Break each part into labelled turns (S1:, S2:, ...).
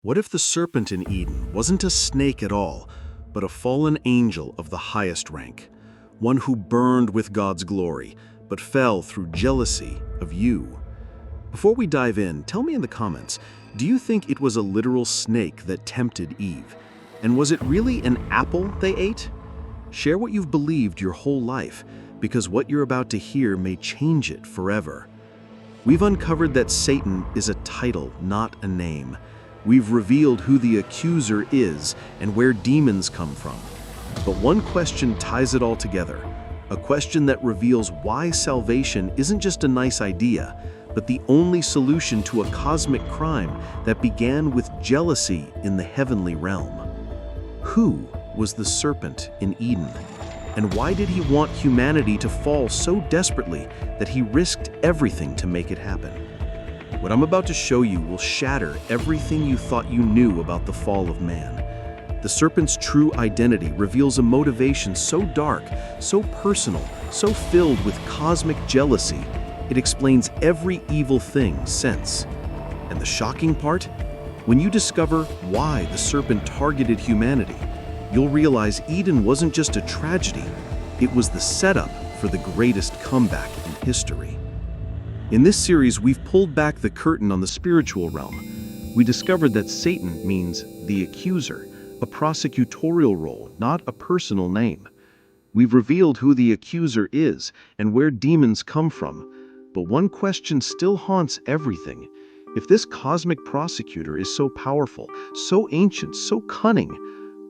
S1: What if the serpent in Eden wasn't a snake at all, but a fallen angel of the highest rank? One who burned with God's glory, but fell through jealousy of you. Before we dive in, tell me in the comments, do you think it was a literal snake that tempted Eve? And was it really an apple they ate? Share what you've believed your whole life, because what you're about to hear may change it forever. We've uncovered that Satan is a title, not a name. We've revealed who the accuser is and where demons come from. But one question ties it all together, a question that reveals why salvation isn't just a nice idea, but the only solution to a cosmic crime that began with jealousy in the heavenly realm. Who was the serpent in Eden? And why did he want humanity to fall so desperately that he risked everything to make it happen? What I'm about to show you will shatter everything you thought you knew about the fall of man. The serpent's true identity reveals a motivation so dark, so personal, so filled with cosmic jealousy, it explains every evil thing since. And the shocking part? When you discover why the serpent targeted humanity, you'll realize Eden wasn't just a tragedy, it was the setup for the greatest comeback in history. In this series, we've pulled back the curtain on the spiritual realm. We discovered that Satan means the accuser, a prosecutorial role, not a personal name. We've revealed who the accuser is and where demons come from. But one question still haunts everything. If this cosmic prosecutor is so powerful, so ancient, so cunning,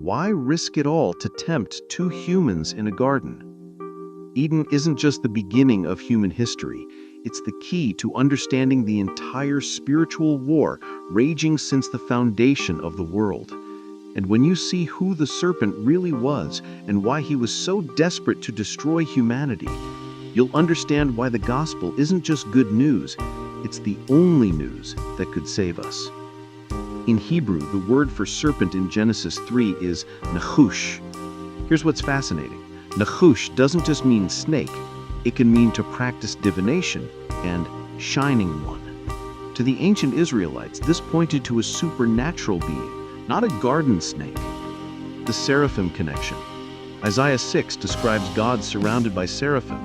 S1: why risk it all to tempt two humans in a garden? Eden isn't just the beginning of human history. It's the key to understanding the entire spiritual war raging since the foundation of the world. And when you see who the serpent really was and why he was so desperate to destroy humanity, you'll understand why the gospel isn't just good news, it's the only news that could save us. In Hebrew, the word for serpent in Genesis 3 is Nachash. Here's what's fascinating. Nachash doesn't just mean snake, it can mean to practice divination and shining one. To the ancient Israelites, this pointed to a supernatural being, not a garden snake. The seraphim connection. Isaiah 6 describes God surrounded by seraphim,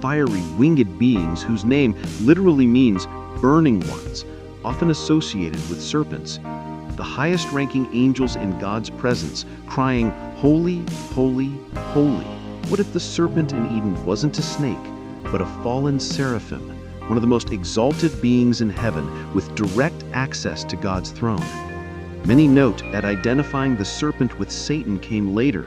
S1: fiery winged beings whose name literally means burning ones, often associated with serpents. The highest-ranking angels in God's presence, crying, "Holy, holy, holy." What if the serpent in Eden wasn't a snake, but a fallen seraphim, one of the most exalted beings in heaven with direct access to God's throne? Many note that identifying the serpent with Satan came later.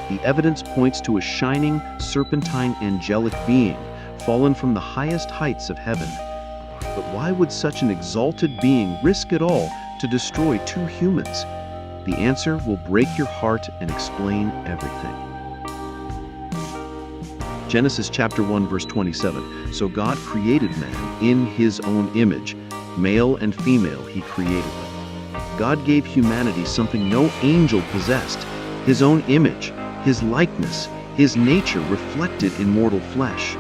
S1: The evidence points to a shining, serpentine angelic being, fallen from the highest heights of heaven. But why would such an exalted being risk it all to destroy two humans? The answer will break your heart and explain everything. Genesis chapter 1 verse 27. So God created man in his own image. Male and female he created them. God gave humanity something no angel possessed, his own image, his likeness, his nature reflected in mortal flesh.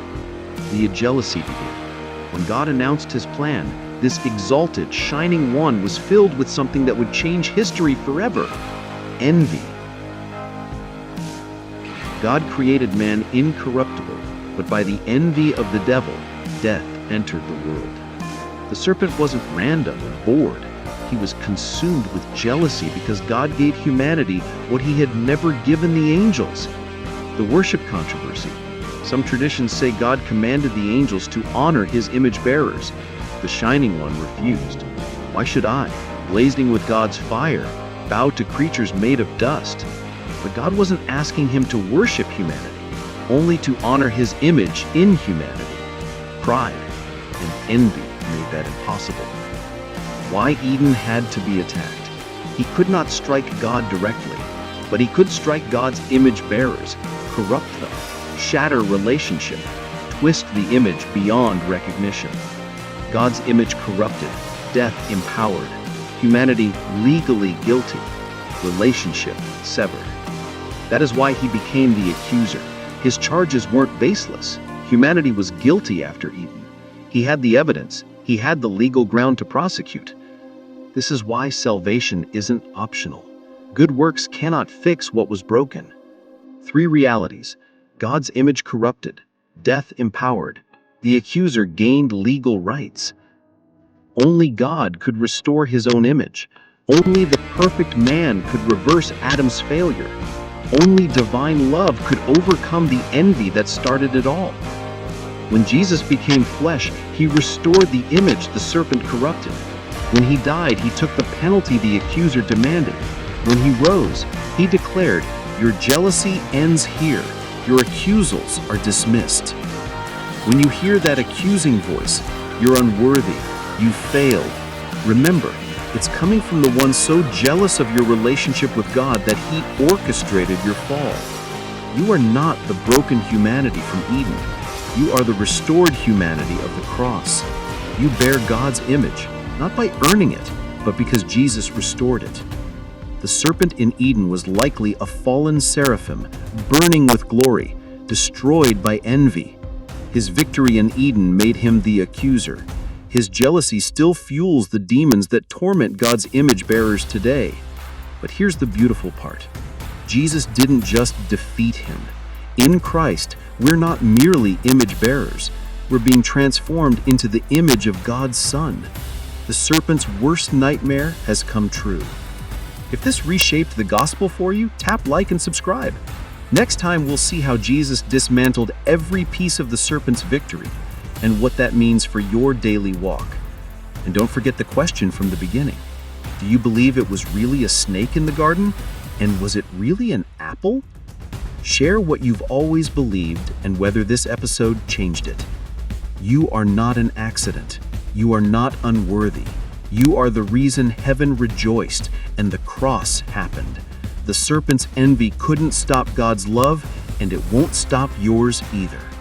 S1: The jealousy began. When God announced his plan, this exalted, shining one was filled with something that would change history forever: envy. God created man incorruptible, but by the envy of the devil, death entered the world. The serpent wasn't random or bored. He was consumed with jealousy because God gave humanity what he had never given the angels. The worship controversy. Some traditions say God commanded the angels to honor his image bearers. The Shining One refused. Why should I, blazing with God's fire, bow to creatures made of dust? But God wasn't asking him to worship humanity, only to honor his image in humanity. Pride and envy made that impossible. Why Eden had to be attacked? He could not strike God directly, but he could strike God's image bearers, corrupt them, shatter relationship, twist the image beyond recognition. God's image corrupted, death empowered, humanity legally guilty, relationship severed. That is why he became the accuser. His charges weren't baseless. Humanity was guilty after Eden. He had the evidence. He had the legal ground to prosecute. This is why salvation isn't optional. Good works cannot fix what was broken. 3 realities: God's image corrupted, death empowered, the accuser gained legal rights. Only God could restore his own image. Only the perfect man could reverse Adam's failure. Only divine love could overcome the envy that started it all. When Jesus became flesh, he restored the image the serpent corrupted. When he died, he took the penalty the accuser demanded. When he rose, he declared, "Your jealousy ends here. Your accusals are dismissed." When you hear that accusing voice, "You're unworthy. You failed," remember, it's coming from the one so jealous of your relationship with God that he orchestrated your fall. You are not the broken humanity from Eden. You are the restored humanity of the cross. You bear God's image, not by earning it, but because Jesus restored it. The serpent in Eden was likely a fallen seraphim, burning with glory, destroyed by envy. His victory in Eden made him the accuser. His jealousy still fuels the demons that torment God's image bearers today. But here's the beautiful part. Jesus didn't just defeat him. In Christ, we're not merely image bearers. We're being transformed into the image of God's Son. The serpent's worst nightmare has come true. If this reshaped the gospel for you, tap like and subscribe. Next time, we'll see how Jesus dismantled every piece of the serpent's victory and what that means for your daily walk. And don't forget the question from the beginning. Do you believe it was really a snake in the garden? And was it really an apple? Share what you've always believed and whether this episode changed it. You are not an accident. You are not unworthy. You are the reason heaven rejoiced and the cross happened. The serpent's envy couldn't stop God's love, and it won't stop yours either.